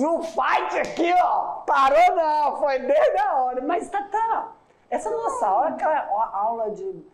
o fight aqui, ó. Parou não, foi desde a hora. Mas tá. Essa nossa aula é aquela aula de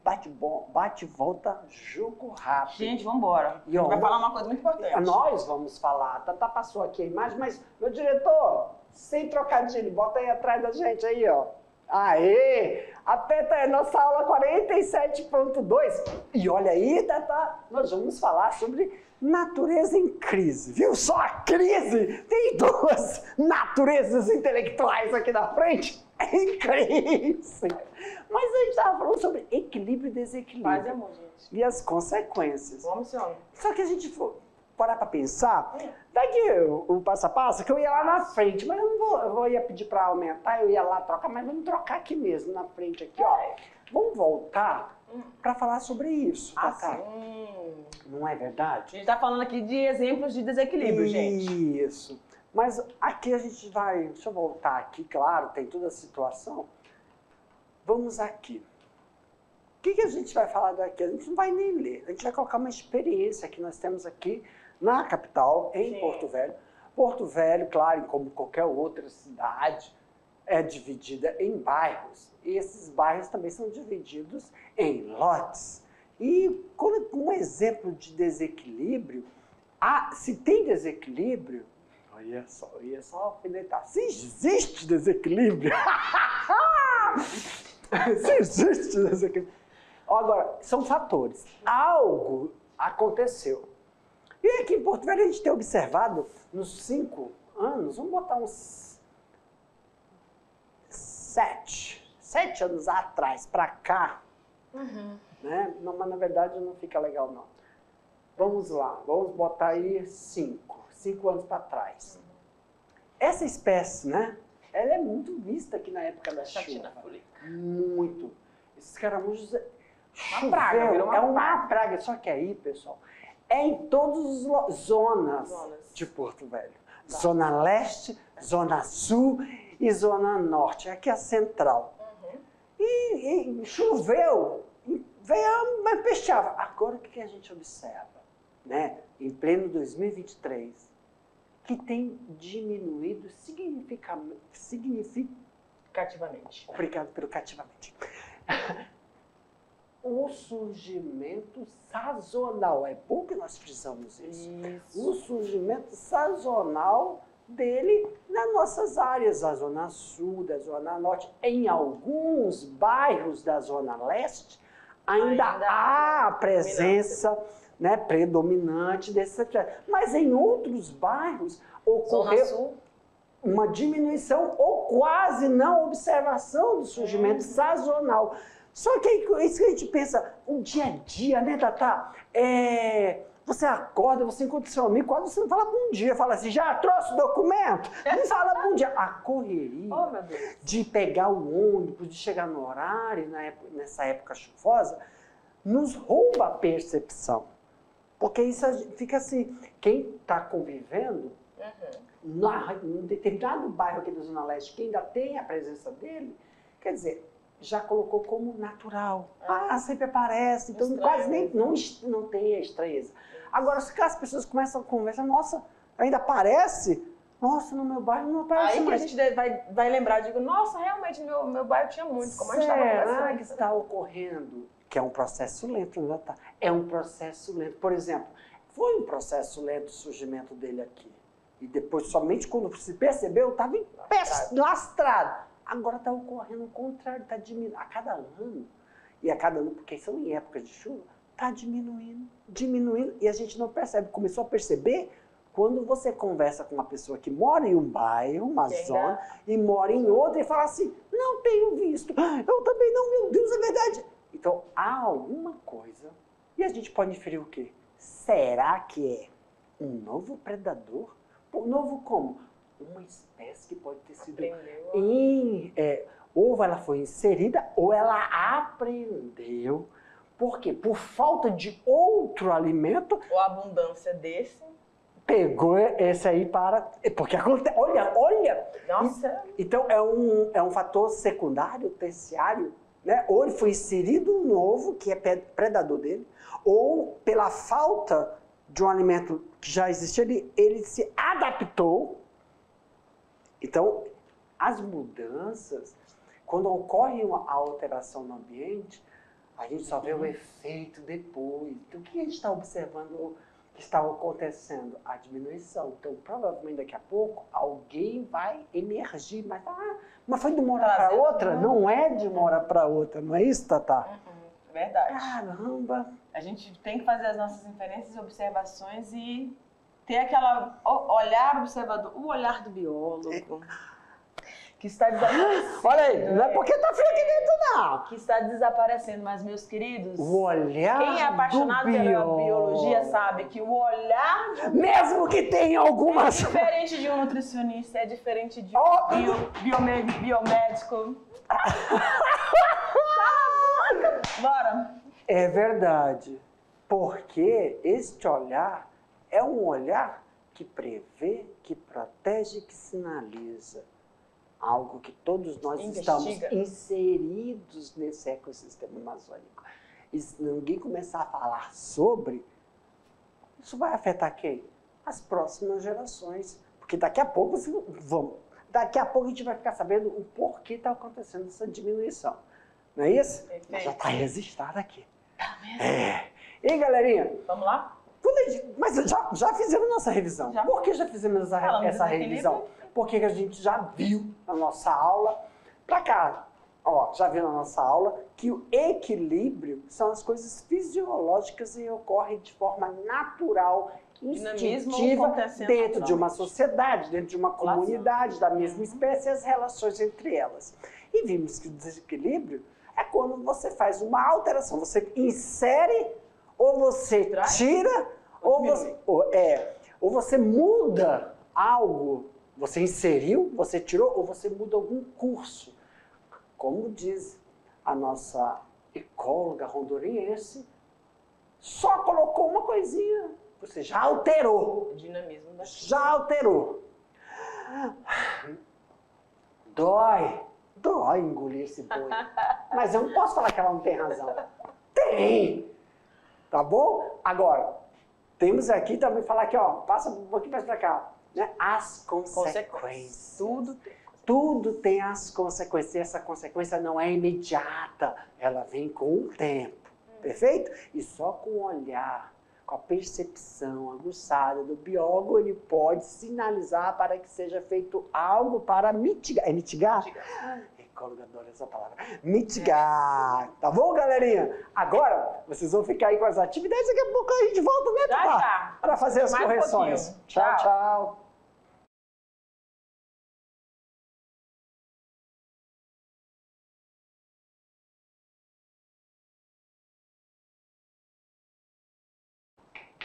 bate e volta, jogo rápido. Gente, vambora. A gente vai falar uma coisa muito importante. Nós vamos falar. Tatá passou aqui a imagem, mas, meu diretor, sem trocadilho, bota aí atrás da gente aí, ó. Aê! Aperta aí, nossa aula 47.2. E olha aí, Tatá, nós vamos falar sobre natureza em crise. Viu só a crise? Tem duas naturezas intelectuais aqui na frente em crise. Mas a gente estava falando sobre equilíbrio e desequilíbrio. Paz e amor, gente. E as consequências. Vamos, senhor. Só que a gente for parar para pensar, daqui o passo a passo, que eu ia lá na frente, mas eu ia pedir para aumentar, eu ia lá trocar, mas vamos trocar aqui mesmo, na frente aqui, ó. Vamos voltar para falar sobre isso, Tatá. Não é verdade? A gente está falando aqui de exemplos de desequilíbrio, gente. Isso. Mas aqui a gente vai, deixa eu voltar aqui, claro, tem toda a situação. Vamos aqui. O que a gente vai falar daqui? A gente não vai nem ler, a gente vai colocar uma experiência que nós temos aqui na capital, em Porto Velho. Porto Velho, claro, como qualquer outra cidade, é dividida em bairros. E esses bairros também são divididos em lotes. E como um exemplo de desequilíbrio, se tem desequilíbrio, eu ia só alfinetar. Se existe desequilíbrio, se existe desequilíbrio. Agora, são fatores. Algo aconteceu. E aqui em Porto Velho a gente tem observado, nos 5 anos, vamos botar uns 7 anos atrás para cá, né? Não, mas na verdade não fica legal não. Vamos lá, vamos botar aí 5 anos para trás. Essa espécie, né? Ela é muito vista aqui na época da chuva. Muito. Esses caramujos Virou é uma praga. Só que aí, pessoal, é em todas as zonas de Porto Velho. Zona Leste, Zona Sul e Zona Norte. Aqui é a central. E choveu, veio, mas peixava. Agora o que a gente observa? Né? Em pleno 2023, que tem diminuído Significativamente. Obrigado pelo cativamente. O surgimento sazonal. É bom que nós frisamos isso. O surgimento sazonal dele nas nossas áreas, da Zona Sul, da Zona Norte. Em alguns bairros da Zona Leste, ainda há a presença, né, predominante desse. Mas em outros bairros ocorreu uma diminuição ou quase não observação do surgimento sazonal. Só que é isso que a gente pensa, o dia a dia, né, Tatá? Você acorda, você encontra seu amigo, quase você não fala bom dia, fala assim, já trouxe o documento? Não fala bom dia. A correria de pegar o ônibus, de chegar no horário, nessa época chuvosa, nos rouba a percepção. Porque isso fica assim, quem está convivendo, num determinado bairro aqui da Zona Leste, que ainda tem a presença dele, quer dizer, já colocou como natural. Sempre aparece, então estranho, quase nem não tem a estranheza. Agora, se as pessoas começam a conversar, nossa, ainda aparece? Nossa, no meu bairro não aparece mais. Aí que a gente vai lembrar, digo, nossa, realmente no meu bairro tinha muito, como a gente estava conversando. Será que está ocorrendo? Que é um processo lento, né? É um processo lento. Por exemplo, foi um processo lento o surgimento dele aqui. E depois, somente quando se percebeu, estava lastrado. Agora está ocorrendo o contrário, está diminuindo. A cada ano, porque são em épocas de chuva, está diminuindo, e a gente não percebe. Começou a perceber quando você conversa com uma pessoa que mora em um bairro, uma zona, e mora em outra, e fala assim, não tenho visto, eu também não, meu Deus, é verdade. Então, há alguma coisa, e a gente pode inferir o quê? Será que é um novo predador? Um novo como? Uma espécie que pode ter sido ou ela foi inserida ou ela aprendeu. Por quê? Por falta de outro alimento. Ou a abundância desse. Pegou esse aí para... Porque acontece... Olha! Nossa! Então é um fator secundário, terciário, né? Ou ele foi inserido um novo, que é predador dele, ou pela falta de um alimento que já existia, ele se adaptou. Então, as mudanças, quando ocorre uma alteração no ambiente, a gente só vê o efeito depois. Então, o que a gente está observando que está acontecendo? A diminuição. Então, provavelmente daqui a pouco, alguém vai emergir. Mas foi de uma hora para outra? Não é de uma hora para outra, não é isso, Tatá? Verdade. Caramba! A gente tem que fazer as nossas inferências e observações e ter aquela olhar observador, o olhar do biólogo. Que está desaparecendo. Olha aí, não é porque tá frio aqui dentro, não. Que está desaparecendo, mas, meus queridos, o olhar quem é apaixonado pela biologia sabe que o olhar mesmo que tenha algumas... é diferente de um nutricionista, é diferente de um biomédico. Bora! É verdade, porque este olhar é um olhar que prevê, que protege, que sinaliza. Algo que todos nós estamos inseridos nesse ecossistema amazônico. E se ninguém começar a falar sobre, isso vai afetar quem? As próximas gerações. Porque daqui a pouco, daqui a pouco a gente vai ficar sabendo o porquê está acontecendo essa diminuição. Não é isso? Mas já está registrado aqui. Tá mesmo? E galerinha? Vamos lá? Mas já fizemos nossa revisão. Já? Por que já fizemos essa revisão? Porque a gente já viu na nossa aula, pra cá, ó, já viu na nossa aula que o equilíbrio são as coisas fisiológicas e ocorrem de forma natural, instintiva, dentro de uma sociedade, dentro de uma comunidade da mesma espécie, as relações entre elas. E vimos que o desequilíbrio é quando você faz uma alteração, você insere ou você tira, ou você muda algo. Você inseriu, você tirou, ou você muda algum curso. Como diz a nossa ecóloga rondoniense, só colocou uma coisinha, você já alterou. O dinamismo da coisa. Já alterou. Dói engolir esse boi. Mas eu não posso falar que ela não tem razão. Tem! Tá bom? Agora, temos aqui também falar aqui, ó, passa um pouquinho mais pra cá. Né? As consequências. Tudo tem as consequências. E essa consequência não é imediata. Ela vem com o tempo. Perfeito? E só com o olhar, com a percepção aguçada do biólogo, ele pode sinalizar para que seja feito algo para mitigar. É mitigar? Ecólogo adora essa palavra. Mitigar. Tá bom, galerinha? Agora, vocês vão ficar aí com as atividades. Daqui a pouco a gente volta, né, Já. Para fazer as correções. Tchau, tchau.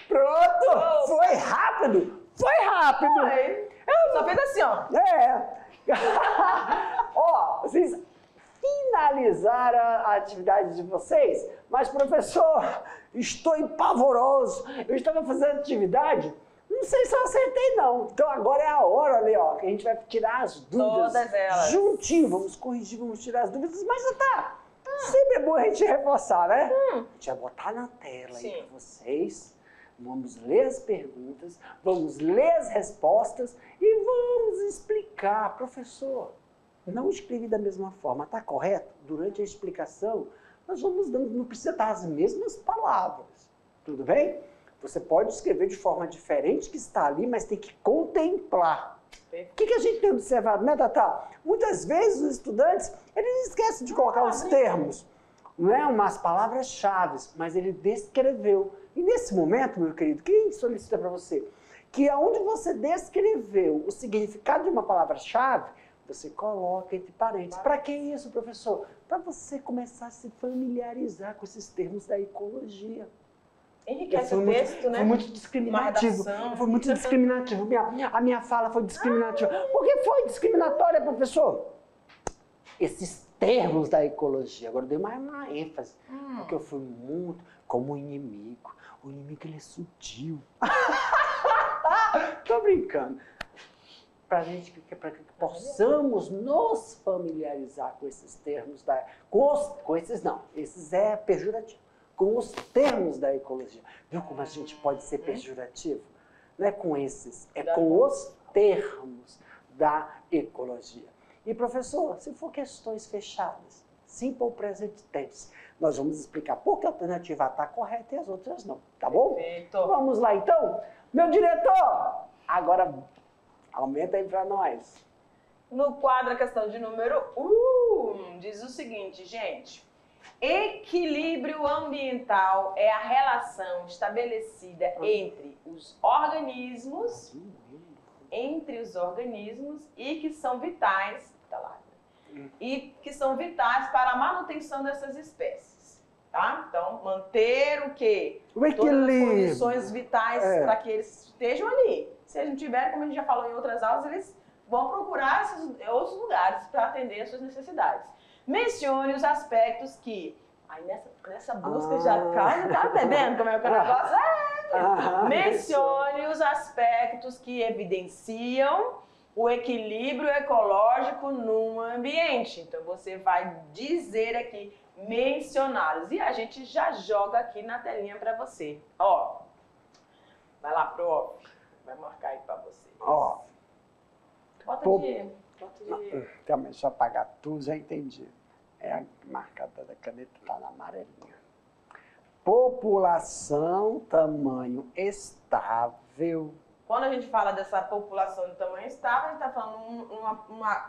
Pronto! Foi rápido! Foi rápido! Eu só fiz assim, ó. Ó, vocês finalizaram a atividade de vocês, mas, professor, estou empavoroso. Eu estava fazendo atividade, não sei se eu acertei, não. Então, agora é a hora, ali, ó, que a gente vai tirar as dúvidas. Todas elas. Juntinho, vamos corrigir, vamos tirar as dúvidas, mas sempre é bom a gente reforçar, né? A gente vai botar na tela aí para vocês. Vamos ler as perguntas, vamos ler as respostas e vamos explicar. Professor, não escrevi da mesma forma, está correto? Durante a explicação, nós vamos dando, não precisa dar as mesmas palavras, tudo bem? Você pode escrever de forma diferente que está ali, mas tem que contemplar. O que a gente tem observado, né, Tatá? Muitas vezes os estudantes, eles esquecem de colocar os termos, não é umas palavras-chave, mas ele descreveu. E nesse momento, meu querido, quem solicita para você? Que aonde você descreveu o significado de uma palavra-chave, você coloca entre parênteses. Para que isso, professor? Para você começar a se familiarizar com esses termos da ecologia. Enriquece o texto, né? Foi muito discriminativo. Foi muito discriminativo. A minha fala foi discriminativa. Por que foi discriminatória, professor? Esses termos da ecologia. Agora eu dei mais uma ênfase. Porque eu fui muito como o inimigo. O inimigo, ele é sutil. Tô brincando. Para que possamos nos familiarizar com esses termos, com esses não, esses é pejorativo. com os termos da ecologia. Viu como a gente pode ser pejorativo? Não é com esses, é com os termos da ecologia. E, professor, se for questões fechadas, simple present tense, nós vamos explicar por que a alternativa A está correta e as outras não, tá bom? Perfeito. Vamos lá, então? Meu diretor, agora aumenta aí para nós. No quadro, a questão de número 1 diz o seguinte, gente. Equilíbrio ambiental é a relação estabelecida entre os organismos e que são vitais, para a manutenção dessas espécies, tá? Então, manter o quê? O equilíbrio. Todas as condições vitais para que eles estejam ali. Se eles não tiverem, como a gente já falou em outras aulas, eles vão procurar esses outros lugares para atender as suas necessidades. Mencione os aspectos que... Aí nessa busca já tá entendendo como é que o negócio é? Mencione os aspectos que evidenciam o equilíbrio ecológico no ambiente. Então você vai dizer aqui, mencioná-los. E a gente já joga aqui na telinha para você. Ó, vai lá pro off. Vai marcar aí para você. Ó. Bota de... Também, deixa eu apagar tudo, já entendi. É a marcada da caneta, está na amarelinha. População, tamanho estável. Quando a gente fala dessa população de tamanho estável, a gente está falando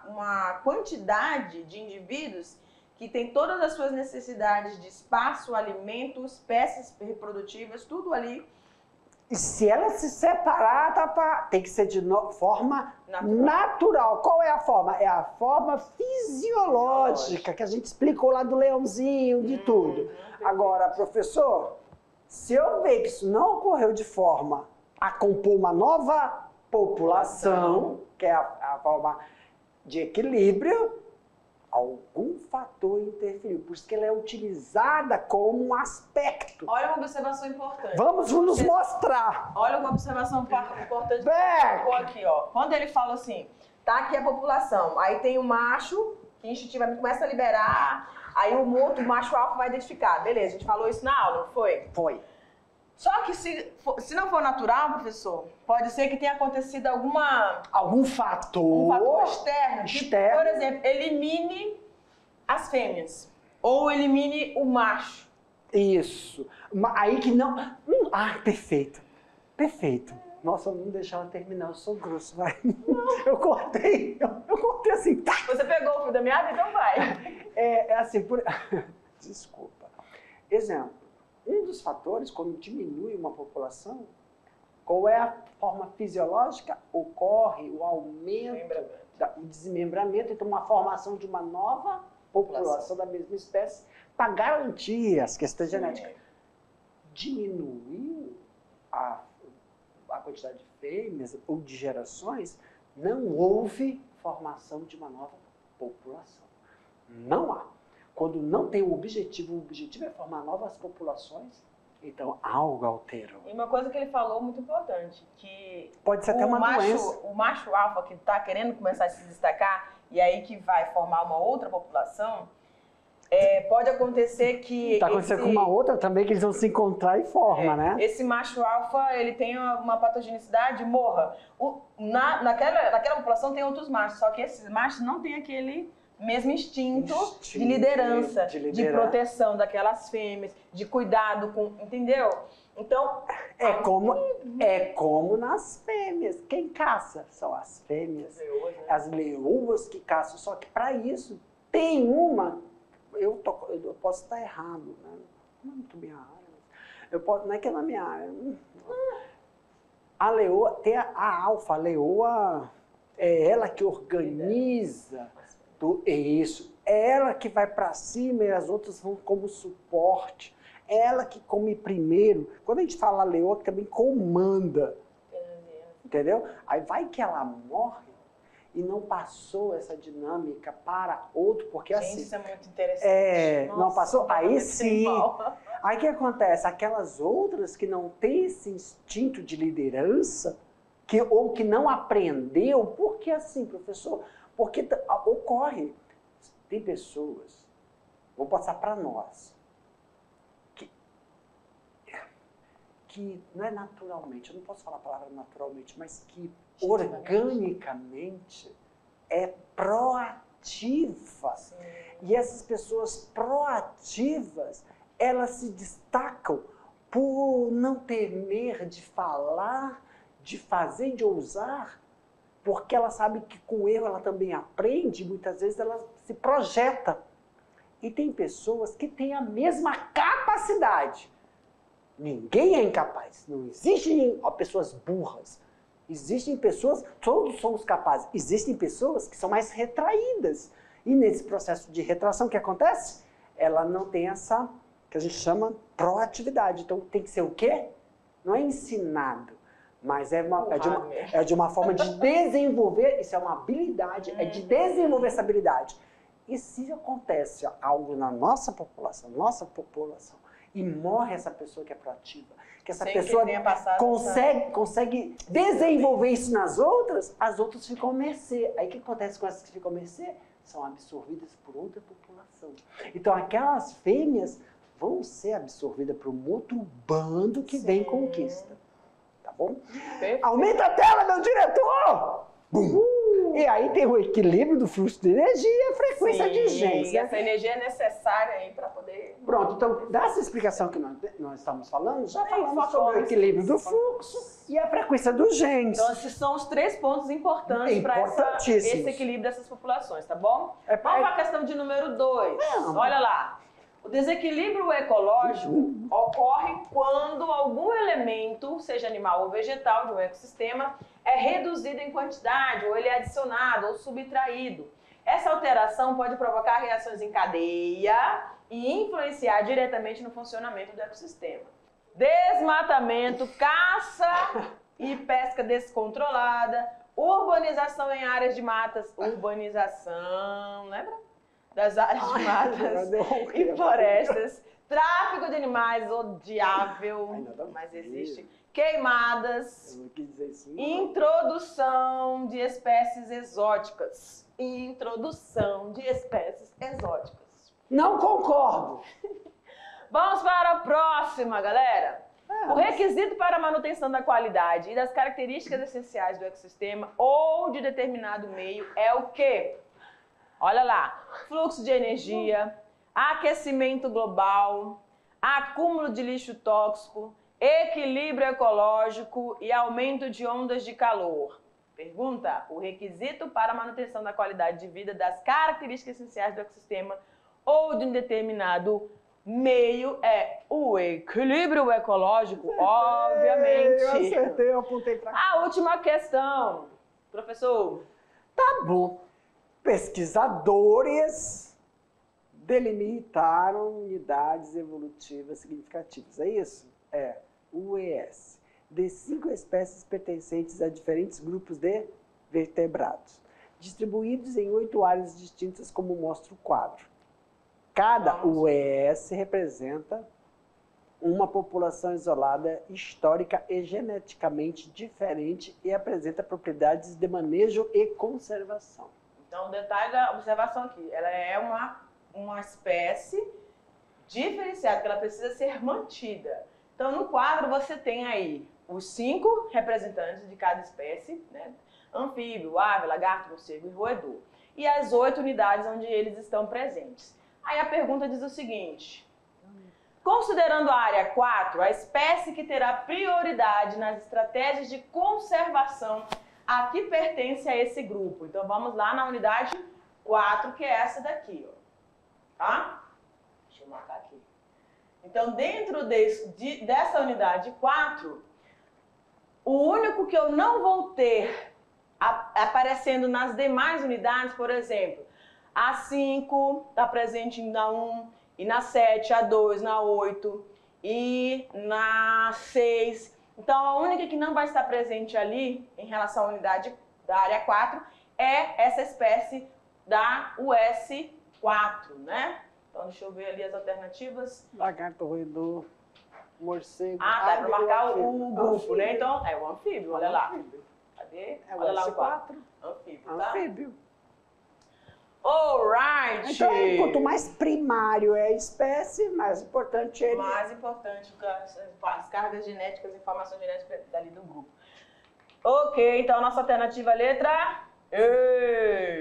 uma quantidade de indivíduos que tem todas as suas necessidades de espaço, alimento, espécies reprodutivas, tudo ali. E se ela se separar, tem que ser de forma natural. Qual é a forma? É a forma fisiológica, que a gente explicou lá do leãozinho, de tudo. Agora, professor, se eu ver que isso não ocorreu de forma a compor uma nova população, que é a forma de equilíbrio, algum fator interferiu. Por isso que ela é utilizada como um aspecto. Olha uma observação importante. Vamos nos mostrar. Olha uma observação importante. Beck. Aqui, ó. Quando ele fala assim, tá aqui a população, aí tem o macho, que instintivamente começa a liberar, aí o macho alfa vai identificar. Beleza, a gente falou isso na aula, não foi? Foi. Só que se não for natural, professor, pode ser que tenha acontecido algum fator, um fator externo. Que, por exemplo, elimine as fêmeas. Ou elimine o macho. Isso. Aí que não... perfeito. Perfeito. Nossa, não deixa ela terminar, eu sou grosso, vai. Eu cortei assim. Tá. Você pegou o fio da meada, então vai. É assim, Desculpa. Exemplo. Um dos fatores, quando diminui uma população, qual é a forma fisiológica? Ocorre o aumento, o desmembramento, então uma formação de uma nova população da mesma espécie para garantir as questões genéticas. Diminuiu a quantidade de fêmeas ou de gerações, não houve formação de uma nova população. Não há. Quando não tem o objetivo é formar novas populações, então algo alterou. E uma coisa que ele falou muito importante, que pode ser até uma doença. O macho alfa que está querendo começar a se destacar e aí que vai formar uma outra população, pode acontecer que... Está acontecendo com uma outra também, que eles vão se encontrar e forma, né? Esse macho alfa, ele tem uma patogenicidade, morra. Naquela população tem outros machos, só que esses machos não têm aquele... mesmo instinto de liderança, de proteção daquelas fêmeas, de cuidado com, entendeu? Então, é como nas fêmeas. Quem caça são as fêmeas, as leoas que caçam. Só que para isso tem uma, eu posso estar errado, né? Não é muito minha área, não é que é na minha área. A leoa, tem a alfa, a leoa é ela que organiza. Isso, é ela que vai para cima e as outras vão como suporte. É ela que come primeiro. Quando a gente fala leoa, que também comanda. Entendeu? Aí vai que ela morre e não passou essa dinâmica para outro, porque gente, assim... isso é muito interessante. Nossa, não passou? Aí sim. Aí o que acontece? Aquelas outras que não têm esse instinto de liderança, ou que não aprendeu, por que assim, professor? Porque ocorre, tem pessoas, vou passar para nós, que que, não é naturalmente, eu não posso falar a palavra naturalmente, mas que organicamente é proativa. Sim. E essas pessoas proativas, elas se destacam por não temer de falar, de fazer, de ousar, porque ela sabe que com o erro ela também aprende, muitas vezes ela se projeta. E tem pessoas que têm a mesma capacidade. Ninguém é incapaz. Não existem pessoas burras. Existem pessoas, todos somos capazes. Existem pessoas que são mais retraídas. E nesse processo de retração, o que acontece? Ela não tem essa, que a gente chama, proatividade. Então tem que ser o quê? Não é ensinado, mas é de uma forma de desenvolver, isso é uma habilidade, é de desenvolver essa habilidade. E se acontece algo na nossa população, e morre essa pessoa que é proativa, que essa pessoa consegue desenvolver isso nas outras, as outras ficam à mercê. Aí o que acontece com essas que ficam à mercê? São absorvidas por outra população. Então aquelas fêmeas vão ser absorvidas por um outro bando que vem conquista. Tá bom? Perfeito. Aumenta a tela, meu diretor! E aí tem o equilíbrio do fluxo de energia e a frequência de genes. E essa energia é necessária aí para poder... Pronto, então, dessa explicação que nós estamos falando, já falamos sobre o equilíbrio do fluxo e a frequência dos genes. Então, esses são os 3 pontos importantes para esse equilíbrio dessas populações, tá bom? Vamos para a questão de número 2. Olha lá. O desequilíbrio ecológico ocorre quando algum elemento, seja animal ou vegetal, de um ecossistema, é reduzido em quantidade, ou ele é adicionado ou subtraído. Essa alteração pode provocar reações em cadeia e influenciar diretamente no funcionamento do ecossistema. Desmatamento, caça e pesca descontrolada, urbanização em áreas de matas, lembra? Das áreas de matas e florestas, tráfico de animais odiável, mas existe, queimadas, introdução de espécies exóticas. Não concordo. Vamos para a próxima, galera. O requisito para a manutenção da qualidade e das características essenciais do ecossistema ou de determinado meio é o quê? Olha lá, fluxo de energia, aquecimento global, acúmulo de lixo tóxico, equilíbrio ecológico e aumento de ondas de calor. Pergunta: o requisito para a manutenção da qualidade de vida das características essenciais do ecossistema ou de um determinado meio é o equilíbrio ecológico, obviamente. Eu acertei, eu apontei pra cá. A última questão, professor. Tá bom. Pesquisadores delimitaram unidades evolutivas significativas. É isso? É. UES. De 5 espécies pertencentes a diferentes grupos de vertebrados, distribuídos em 8 áreas distintas, como mostra o quadro. Cada UES representa uma população isolada, histórica e geneticamente diferente e apresenta propriedades de manejo e conservação. Então, o detalhe da observação aqui, ela é uma espécie diferenciada, que ela precisa ser mantida. Então, no quadro você tem aí os 5 representantes de cada espécie, né? Anfíbio, ave, lagarto, morcego e roedor. E as 8 unidades onde eles estão presentes. Aí a pergunta diz o seguinte: considerando a área 4, a espécie que terá prioridade nas estratégias de conservação a que pertence a esse grupo. Então vamos lá na unidade 4, que é essa daqui, ó. Tá? Deixa eu marcar aqui. Então dentro dessa unidade 4, o único que eu não vou ter aparecendo nas demais unidades, por exemplo, a 5 está presente na 1, e na 7, a 2, na 8 e na 6. Então, a única que não vai estar presente ali, em relação à unidade da área 4, é essa espécie da US4, né? Então, deixa eu ver ali as alternativas. Lagarto, roedor, morcego... Ah, tá, para marcar o grupo, né? Então, é o anfíbio, olha lá. Cadê? É o olha lá o S4. Anfíbio, tá? Anfíbio. Alright! Então, quanto mais primário é a espécie, mais importante ele. Mais importante as cargas genéticas, informações genéticas dali do grupo. Ok, então nossa alternativa letra...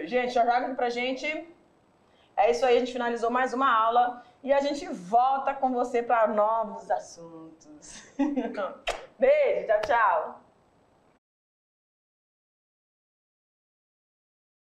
Gente, já joga aqui pra gente. É isso aí, a gente finalizou mais uma aula e a gente volta com você para novos assuntos. Beijo, tchau, tchau.